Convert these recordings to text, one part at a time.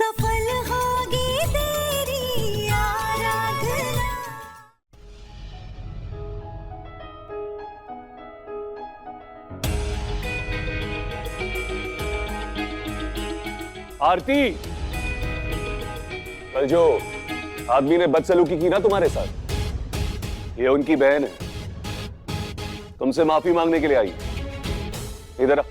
सफल होगी तेरी आराधना। आरती, कल जो आदमी ने बदसलूकी की ना तुम्हारे साथ, ये उनकी बहन है, तुमसे माफी मांगने के लिए आई। इधर आ।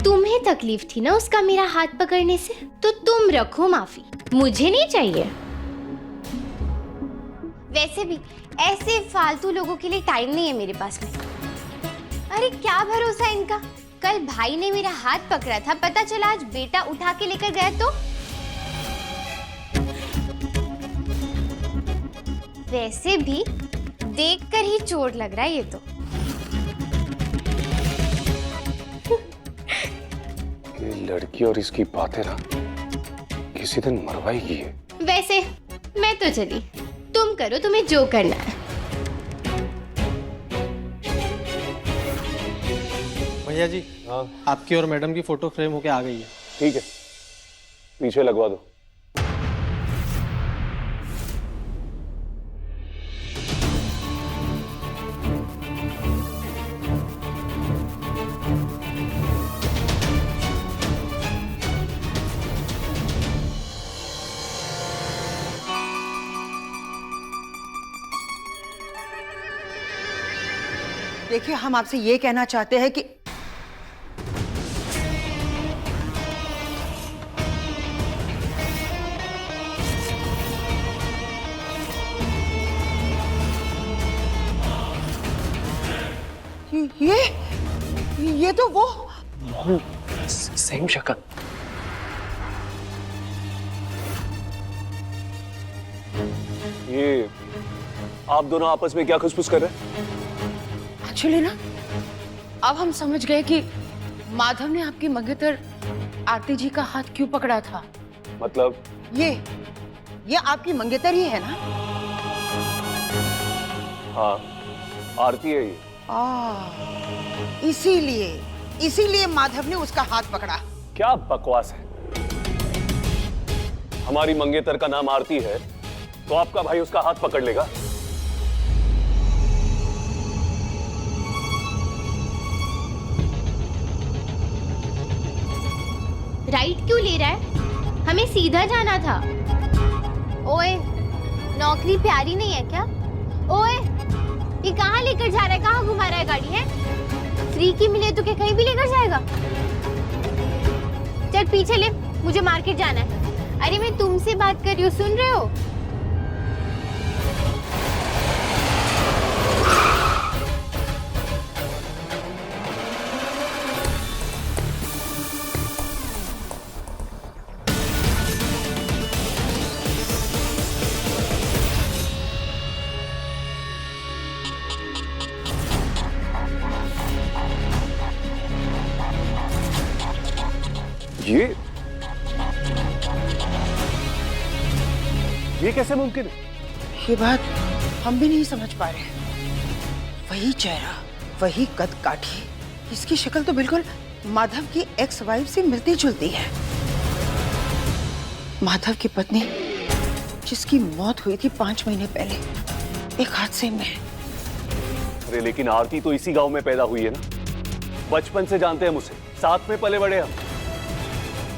तुम्हें तकलीफ थी ना उसका मेरा हाथ पकड़ने से, तो तुम रखो माफी, मुझे नहीं चाहिए। वैसे भी ऐसे फालतू लोगों के लिए टाइम नहीं है मेरे पास में। अरे क्या भरोसा इनका, कल भाई ने मेरा हाथ पकड़ा था, पता चला आज बेटा उठा के लेकर गया तो। वैसे भी देखकर ही चोट लग रहा है ये तो। ये लड़की और इसकी बातें ना किसी दिन मरवाएगी है। वैसे मैं तो चली, तुम करो तुम्हें जो करना है। भैया जी, हाँ आपकी और मैडम की फोटो फ्रेम होके आ गई है। ठीक है, पीछे लगवा दो। देखिए, हम आपसे ये कहना चाहते हैं कि ये तो वो सेम शक्ल। ये आप दोनों आपस में क्या खुसफुस कर रहे हैं? एक्चुअली ना, अब हम समझ गए कि माधव ने आपकी मंगेतर आरती जी का हाथ क्यों पकड़ा था। मतलब ये आपकी मंगेतर ही है ना? हाँ, आरती है ये। इसीलिए माधव ने उसका हाथ पकड़ा। क्या बकवास है। हमारी मंगेतर का नाम आरती है तो आपका भाई उसका हाथ पकड़ लेगा? राइट क्यों ले रहा है? हमें सीधा जाना था। ओए, नौकरी प्यारी नहीं है क्या? ओए, ये कहाँ लेकर जा रहा है, कहाँ घुमा रहा है गाड़ी है? फ्री की मिले तो क्या कहीं भी लेकर जाएगा? चल पीछे ले, मुझे मार्केट जाना है। अरे मैं तुमसे बात कर रही हूँ, सुन रहे हो? ये कैसे मुमकिन है? ये बात हम भी नहीं समझ पा रहे। वही चेहरा, वही कद काठी, इसकी शक्ल तो बिल्कुल माधव की एक्स वाइफ से मिलती जुलती है। माधव की पत्नी जिसकी मौत हुई थी 5 महीने पहले एक हादसे में। अरे लेकिन आरती तो इसी गांव में पैदा हुई है ना, बचपन से जानते हैं हम उसे, साथ में पले बड़े हम।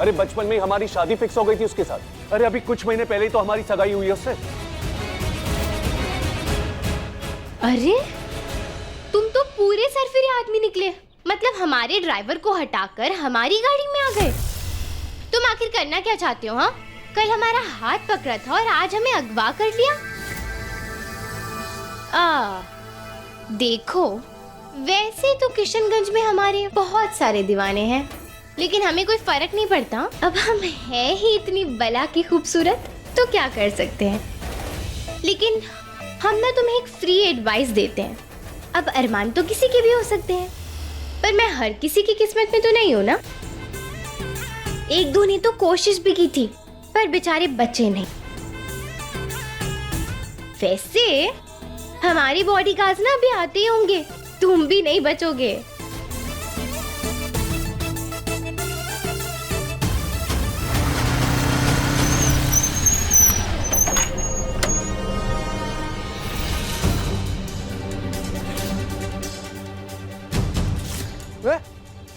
अरे बचपन में ही हमारी शादी फिक्स हो गई थी उसके साथ। अरे अभी कुछ महीने पहले ही तो हमारी सगाई हुई है उससे। अरे तुम तो पूरे सरफिरे आदमी निकले, मतलब हमारे ड्राइवर को हटाकर हमारी गाड़ी में आ गए। तुम आखिर करना क्या चाहते हो? हाँ, कल हमारा हाथ पकड़ा था और आज हमें अगवा कर लिया। देखो, वैसे तो किशनगंज में हमारे बहुत सारे दीवाने हैं, लेकिन हमें कोई फर्क नहीं पड़ता। अब हम हैं ही इतनी बला की खूबसूरत, तो क्या कर सकते हैं। लेकिन हम ना तुम्हें एक फ्री एडवाइस देते हैं। अब अरमान तो किसी के भी हो सकते हैं, पर मैं हर किसी की किस्मत में तो नहीं हूं ना। एक दो ने तो कोशिश भी की थी, पर बेचारे बचे नहीं। वैसे हमारी बॉडीगार्ड्स ना अभी आते ही होंगे, तुम भी नहीं बचोगे।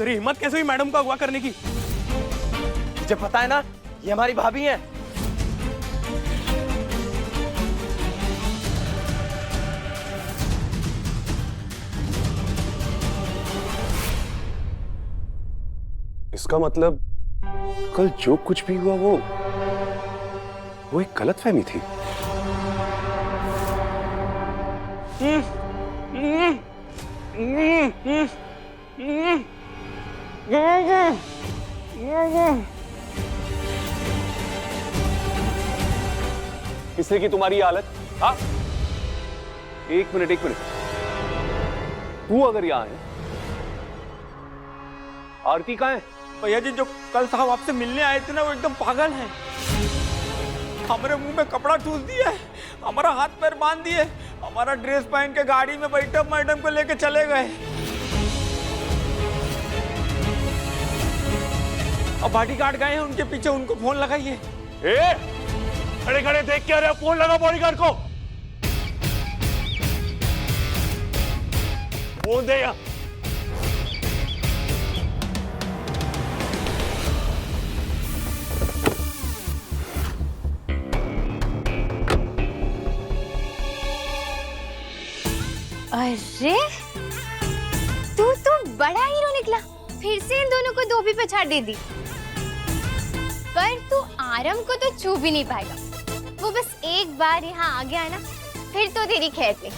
तेरी हिम्मत कैसे हुई मैडम को अगवा करने की? मुझे पता है ना, ये हमारी भाभी हैं। इसका मतलब कल जो कुछ भी हुआ वो एक गलतफहमी थी। किसने की तुम्हारी ये हालत? हाँ, एक मिनट तू अगर यहाँ है, आरती कहाँ है? भैया जी, जो कल साहब आपसे मिलने आए थे ना, वो एकदम पागल हैं। हमारे मुंह में कपड़ा ठूस दिया है, हमारा हाथ पैर बांध दिए, हमारा ड्रेस पहन के गाड़ी में बैठे मैडम को लेके चले गए। अब बॉडीगार्ड गए हैं उनके पीछे, उनको फोन लगाइए। खड़े खड़े देख के आ रहे हो, फोन लगा बॉडीगार्ड को। फोन दे यहाँ। अरे तू तो बड़ा हीरो निकला, फिर से इन दोनों को धोबी पे छाड़ दे दी। पर तू आरम को तो छू भी नहीं पाएगा, वो बस एक बार यहाँ आ गया ना, फिर तो तेरी खैर नहीं।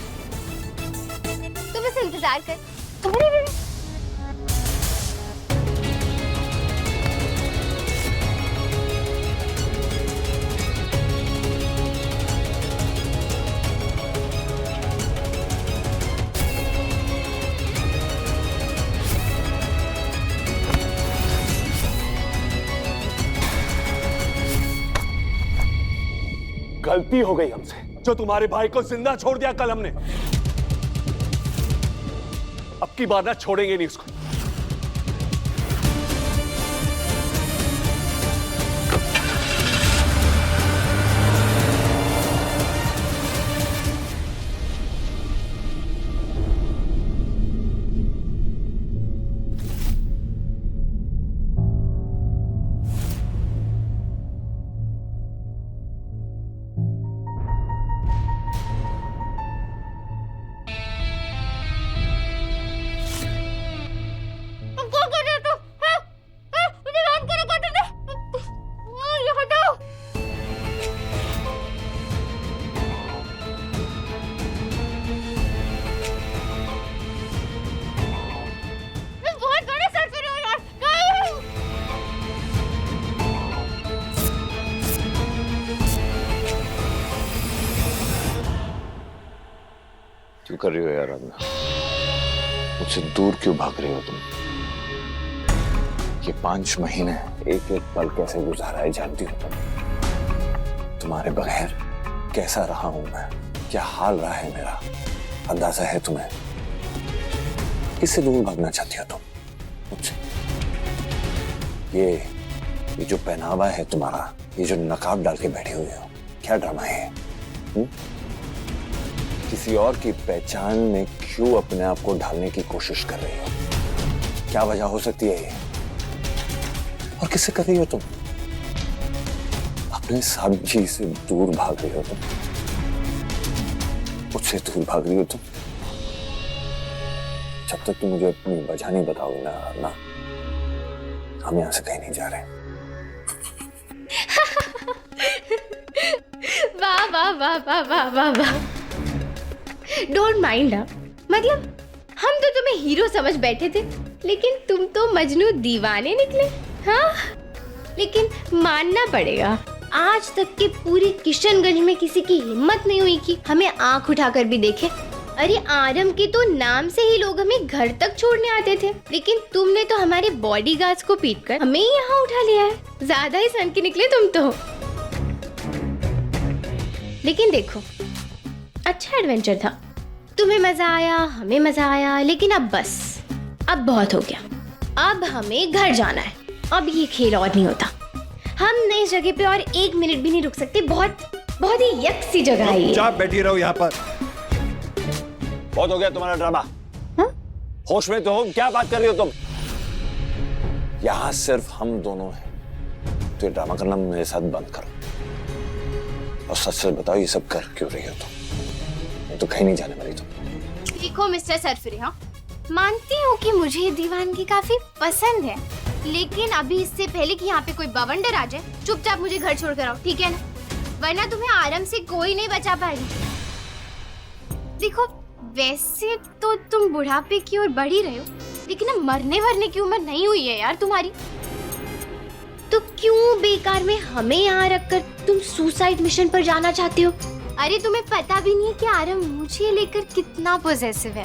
तू बस इंतजार कर। अरे गलती हो गई हमसे, जो तुम्हारे भाई को जिंदा छोड़ दिया कल हमने। अब की बार ना छोड़ेंगे नहीं उसको। क्यों कर रही हो यार अदना? मुझसे दूर क्यों भाग रही हो तुम? ये 5 महीने एक एक पल कैसे गुजारा है जानती हो तुम? तुम्हारे बगैर कैसा रहा हूं मैं, क्या हाल रहा है मेरा, अंदाजा है तुम्हें? किससे दूर भागना चाहती हो तुम मुझसे? ये जो पहनावा है तुम्हारा, ये जो नकाब डाल के बैठे हुए हो, क्या ड्रामा है? किसी और की पहचान में क्यों अपने आप को ढालने की कोशिश कर रही हो? क्या वजह हो सकती है ये? और किससे कर रही हो तुम? अपने साहब जी से दूर भाग रही हो तुम, मुझसे दूर भाग रही हो तुम। जब तक तुम मुझे अपनी वजह नहीं बताओगे ना, हम यहां से कहीं नहीं जा रहे। वाह वाह वाह वाह वाह वाह वाह। Don't mind. मतलब हम तो तुम्हें हीरो समझ बैठे थे, लेकिन तुम तो मजनू दीवाने निकले। हाँ, लेकिन मानना पड़ेगा, आज तक के पूरे किशनगंज में किसी की हिम्मत नहीं हुई कि हमें आंख उठाकर भी देखे। अरे आरम के तो नाम से ही लोग हमें घर तक छोड़ने आते थे, लेकिन तुमने तो हमारे बॉडीगार्ड्स को पीटकर हमें ही यहाँ उठा लिया है। ज्यादा ही सन के निकले तुम तो। लेकिन देखो, अच्छा एडवेंचर था, तुम्हें मजा आया, हमें मजा आया, लेकिन अब बस, अब बहुत हो गया। अब हमें घर जाना है, अब ये खेल और नहीं होता। हम नई जगह पे और 1 मिनट भी नहीं रुक सकते। बहुत ही यक सी जगह है ये। आप बैठी रहो यहाँ पर। बहुत हो गया तुम्हारा ड्रामा। हाँ? होश में तो हो, क्या बात कर रही हो तुम? यहाँ सिर्फ हम दोनों हैं, तो ये ड्रामा करना मेरे साथ बंद करो और सच सच बताओ ये सब कर क्यों रही हो तुम? ये तो कहीं नहीं जाने वाली तुम। देखो मिस्टर सरफरी, हाँ मानती हूँ कि मुझे ये दीवानगी काफी पसंद है, लेकिन अभी इससे पहले कि यहाँ पे कोई बवंडर आ जाए, चुपचाप मुझे घर छोड़ कर आओ, ठीक है ना? वरना तुम्हें आराम से कोई नहीं बचा पाएगी। देखो वैसे तो तुम बुढ़ापे की ओर बढ़ ही रहे हो, लेकिन अब मरने वरने की उम्र नहीं हुई है यार तुम्हारी। तो क्यों बेकार में हमें यहाँ रखकर तुम सुसाइड मिशन पर जाना चाहते हो? अरे तुम्हें पता भी नहीं है कि आरम मुझे लेकर कितना पॉसेसिव है,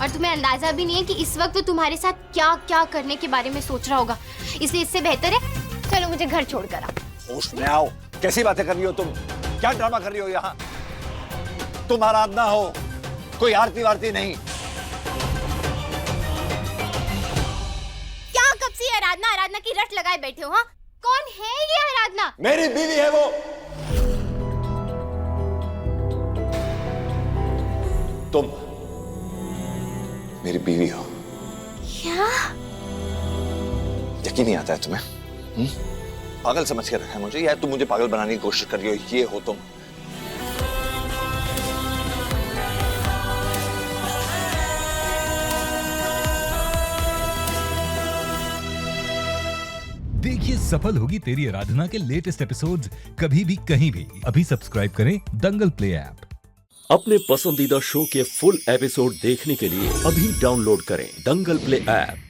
और तुम्हें अंदाजा भी नहीं है कि इस वक्त वो तुम्हारे साथ क्या क्या करने के बारे में सोच रहा होगा। इसलिए इससे बेहतर है चलो मुझे घर छोड़कर आओ। होश में आओ, कैसी बातें कर रही हो तुम? क्या ड्रामा कर रही हो यहाँ? तुम आराधना हो, कोई आरती वारती नहीं। क्या कब से आराधना आराधना की रट लगाए बैठे हो? हाँ कौन है ये आराधना? मेरी बीवी है वो। तुम मेरी बीवी हो। क्या? यकीन नहीं आता है तुम्हें? पागल समझ के रखा है मुझे, या तुम मुझे पागल बनाने की कोशिश कर रही हो? ये हो तुम। देखिए सफल होगी तेरी आराधना के लेटेस्ट एपिसोड्स कभी भी कहीं भी। अभी सब्सक्राइब करें दंगल प्ले ऐप। अपने पसंदीदा शो के फुल एपिसोड देखने के लिए अभी डाउनलोड करें दंगल प्ले ऐप।